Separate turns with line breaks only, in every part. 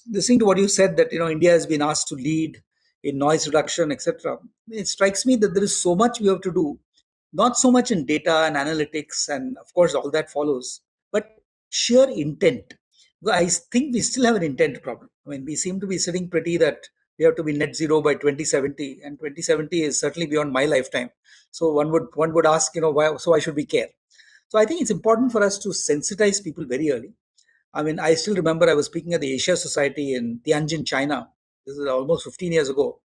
listening to what you said, that India has been asked to lead in noise reduction, etc. It strikes me that there is so much we have to do, not so much in data and analytics, and of course all that follows, but sheer intent. Well, I think we still have an intent problem. I mean, we seem to be sitting pretty that we have to be net zero by 2070, and 2070 is certainly beyond my lifetime. So one would ask, why? So why should we care? So I think it's important for us to sensitize people very early. I mean, I still remember I was speaking at the Asia Society in Tianjin, China. This is almost 15 years ago.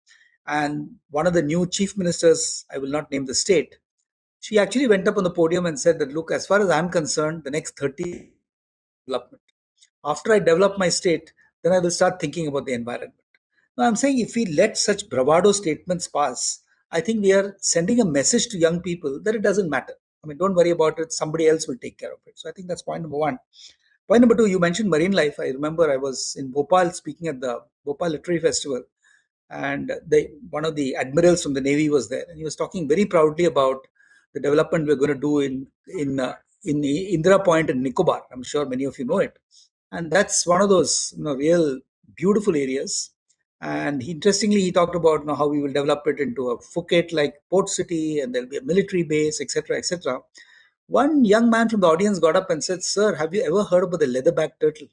And one of the new chief ministers, I will not name the state, she actually went up on the podium and said that, look, as far as I'm concerned, the next 30 development. After I develop my state, then I will start thinking about the environment. Now, I'm saying if we let such bravado statements pass, I think we are sending a message to young people that it doesn't matter. I mean, don't worry about it. Somebody else will take care of it. So I think that's point number one. Point number two, you mentioned marine life. I remember I was in Bhopal speaking at the Bhopal Literary Festival, and one of the admirals from the Navy was there, and he was talking very proudly about the development we're going to do in Indira Point in Nicobar. I'm sure many of you know it, and that's one of those real beautiful areas. And interestingly, he talked about how we will develop it into a Phuket-like port city, and there'll be a military base, etc., etc. One young man from the audience got up and said, "Sir, have you ever heard about the leatherback turtle?"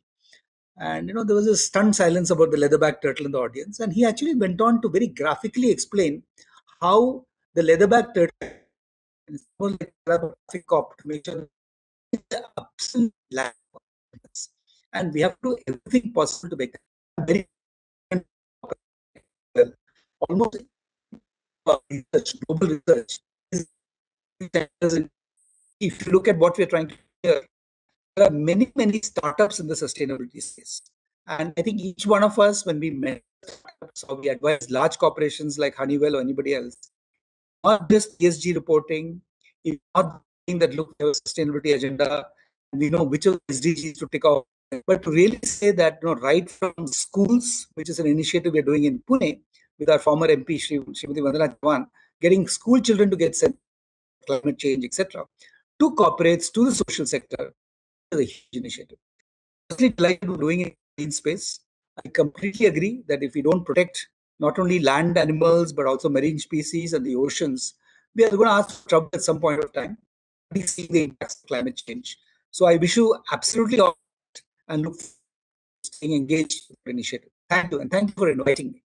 And there was a stunned silence about the leatherback turtle in the audience. And he actually went on to very graphically explain how the leatherback turtle is almost like a traffic cop to make sure that the absolute lack of confidence. And we have to do everything possible to make that very well. Almost research, global research. If you look at what we're trying to do here, there are many, many startups in the sustainability space. And I think each one of us, when we met startups or we advise large corporations like Honeywell or anybody else, not just ESG reporting, it's not saying that look, we have a sustainability agenda and we know which of the SDGs to take off, but to really say that right from schools, which is an initiative we're doing in Pune with our former MP Shrimati Vandana Chavan, getting school children to get sense of climate change, etc., to corporates, to the social sector, is a huge initiative. Honestly, delighted with doing it in space. I completely agree that if we don't protect not only land animals but also marine species and the oceans, we are going to ask for trouble at some point of time. We see the impacts of climate change. So I wish you absolutely all and look forward to staying engaged with the initiative. Thank you, and thank you for inviting me.